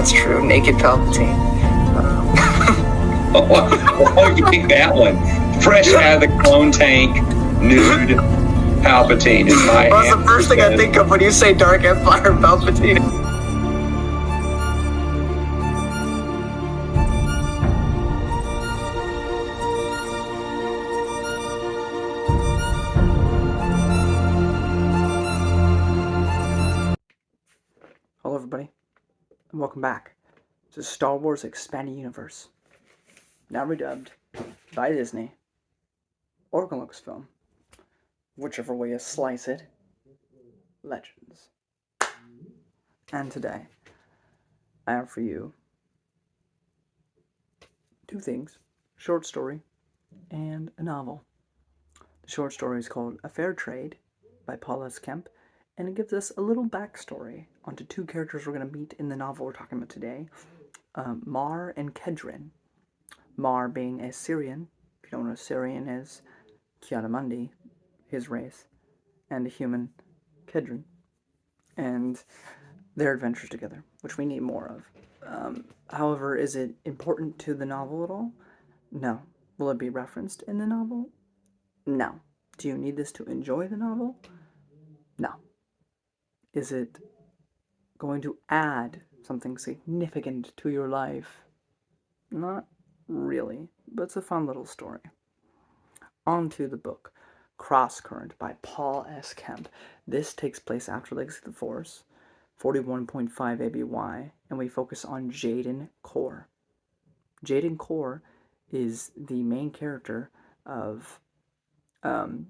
that's true. Naked Palpatine. Oh, you pick that one. Fresh out of the clone tank, nude Palpatine is my Well, that's the first thing I think of when you say Dark Empire Palpatine. Hello everybody, and welcome back to Star Wars Expanded Universe, now redubbed by Disney, or Lucasfilm, whichever way you slice it, Legends. And today, I have for you two things, short story and a novel. The short story is called A Fair Trade by Paul S. Kemp, and it gives us a little backstory onto two characters we're going to meet in the novel we're talking about today, Mar and Kedrin. Mar being a Syrian, if you don't know what a Syrian is, Kiadamundi, his race, and a human, Kedrin, and their adventures together, which we need more of. However, is it important to the novel at all? No. Will it be referenced in the novel? No. Do you need this to enjoy the novel? No. Is it going to add something significant to your life? Not really, but it's a fun little story. On to the book, Crosscurrent by Paul S. Kemp. This takes place after Legacy of the Force, 41.5 ABY, and we focus on Jaden Korr. Jaden Korr is the main character of the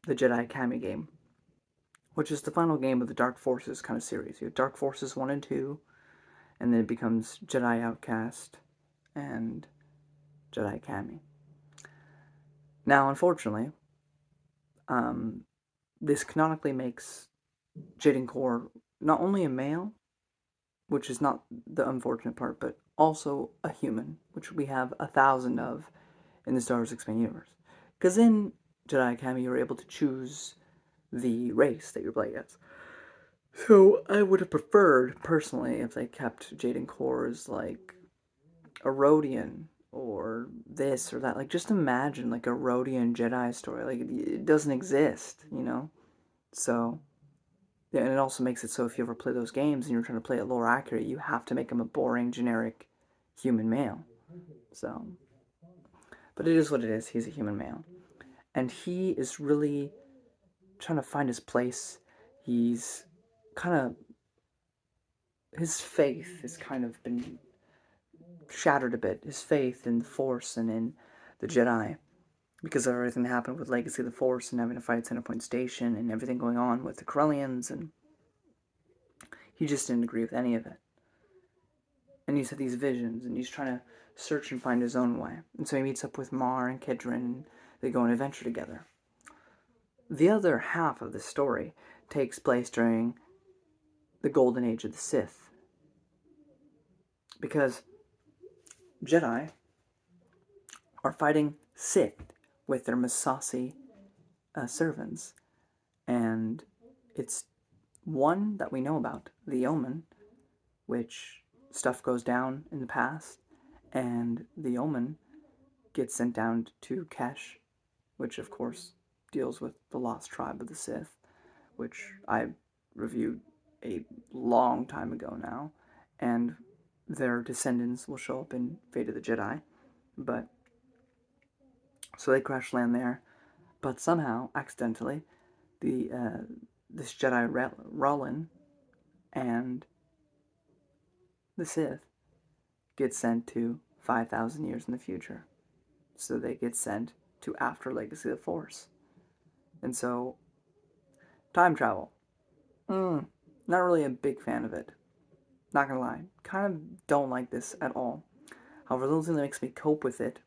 Jedi Academy game, which is the final game of the Dark Forces kind of series. You have Dark Forces 1 and 2, and then it becomes Jedi Outcast and Jedi Academy. Now, unfortunately, this canonically makes Jaden Korr not only a male, which is not the unfortunate part, but also a human, which we have 1,000 of in the Star Wars Expanded Universe. Because in Jedi Academy, you're able to choose the race that you're playing as. So I would have preferred, personally, if they kept Jaden Korr as, like, a Rodian, or this or that. Like, just imagine, like, a Rodian Jedi story. Like, it doesn't exist, you know? So, yeah, and it also makes it so if you ever play those games and you're trying to play it lore accurate, you have to make him a boring, generic human male. So, but it is what it is. He's a human male. And he is really trying to find his place. He's kind of, his faith has kind of been shattered a bit. His faith in the Force and in the Jedi, because of everything that happened with Legacy of the Force and having to fight at Centerpoint Station and everything going on with the Corellians, and he just didn't agree with any of it. And he's had these visions, and he's trying to search and find his own way. And so he meets up with Mar and Kedrin, and they go on an adventure together. The other half of the story takes place during the Golden Age of the Sith, because Jedi are fighting Sith with their Masasi servants, and it's one that we know about, the Omen, which stuff goes down in the past, and the Omen gets sent down to Kesh, which of course deals with the lost tribe of the Sith, which I reviewed a long time ago now, and their descendants will show up in Fate of the Jedi. But so they crash land there, but somehow, accidentally, this Jedi Rollin and the Sith get sent to 5,000 years in the future. So they get sent to after Legacy of the Force. And so, time travel. Not really a big fan of it. Not gonna lie. Kind of don't like this at all. However, the only thing that makes me cope with it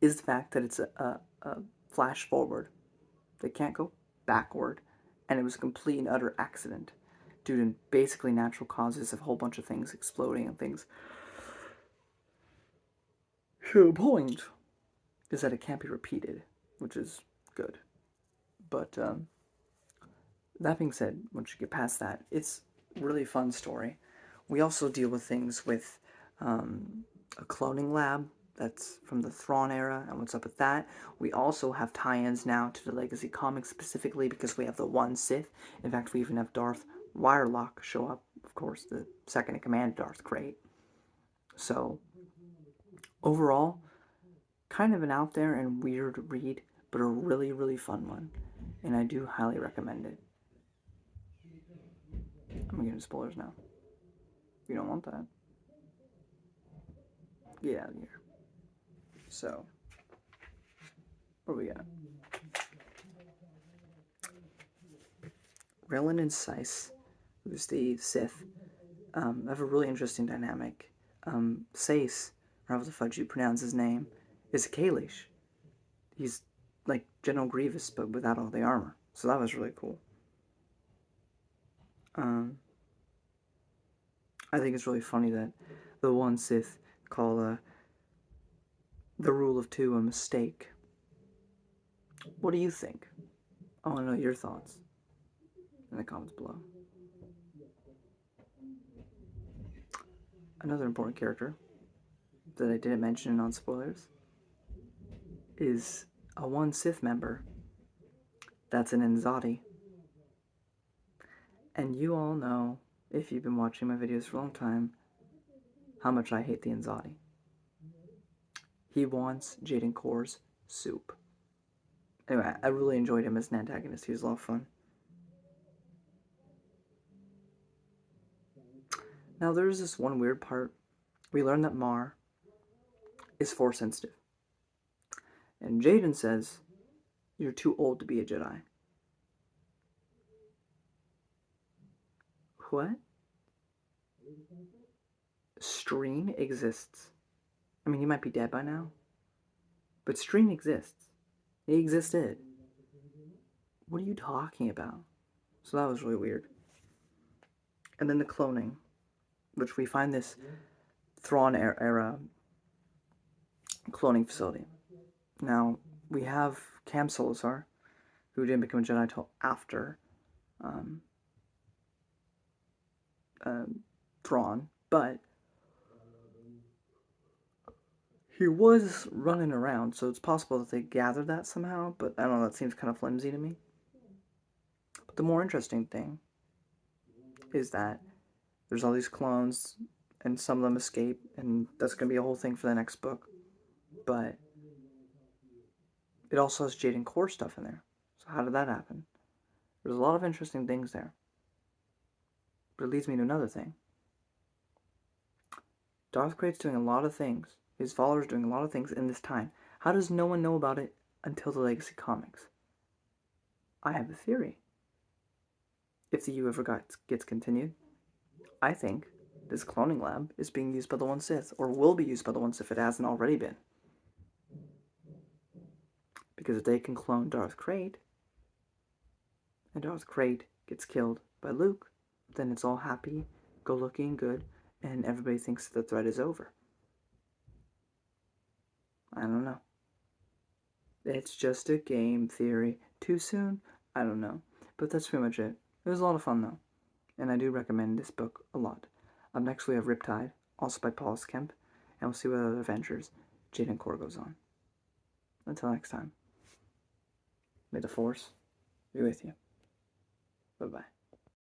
is the fact that it's a flash forward. They can't go backward. And it was a complete and utter accident due to basically natural causes of a whole bunch of things exploding and things. So the point is that it can't be repeated, which is good. But that being said, once you get past that, it's a really fun story We also deal with things with a cloning lab that's from the Thrawn era and what's up with that. We also have tie-ins now to the Legacy comics specifically because we have the one Sith. In fact, we even have Darth Wirelock show up, of course, the second in command Darth Krayt. So, overall, kind of an out there and weird read, but a really, really fun one. And I do highly recommend it. I'm gonna get into spoilers now. You don't want that. Get out of here. So, what do we got? Rellin and Seiss, who's the Sith, have a really interesting dynamic. Seiss, or however the fudge you pronounce his name, is a Kalish. He's like General Grievous, but without all the armor. So that was really cool. I think it's really funny that the one Sith call the rule of two a mistake. What do you think? I want to know your thoughts in the comments below. Another important character that I didn't mention on spoilers is a one Sith member that's an Nzati. And you all know, if you've been watching my videos for a long time, how much I hate the Nzati. He wants Jaden Korr's soup. Anyway, I really enjoyed him as an antagonist. He was a lot of fun. Now, there's this one weird part. We learn that Mar is Force sensitive. And Jaden says, "You're too old to be a Jedi." What? Streen exists. I mean, he might be dead by now. But Streen exists. He existed. What are you talking about? So that was really weird. And then the cloning, which we find this Thrawn era cloning facility. Now, we have Cam Solusar, who didn't become a Jedi until after Thrawn, but he was running around, so it's possible that they gathered that somehow, but I don't know, that seems kind of flimsy to me. But the more interesting thing is that there's all these clones, and some of them escape, and that's going to be a whole thing for the next book. But it also has Jaden Korr stuff in there. So how did that happen? There's a lot of interesting things there. But it leads me to another thing. Darth Krayt's doing a lot of things. His followers doing a lot of things in this time. How does no one know about it until the Legacy comics? I have a theory. If the U ever gets continued, I think this cloning lab is being used by the one Sith, or will be used by the one Sith if it hasn't already been. Because if they can clone Darth Krayt, and Darth Krayt gets killed by Luke, then it's all happy, go looking good, and everybody thinks the threat is over. I don't know. It's just a game theory. Too soon? I don't know. But that's pretty much it. It was a lot of fun though. And I do recommend this book a lot. Up next we have Riptide, also by Paul Kemp, and we'll see what other adventures Jaden Korr goes on. Until next time, may the Force be with you. Bye-bye.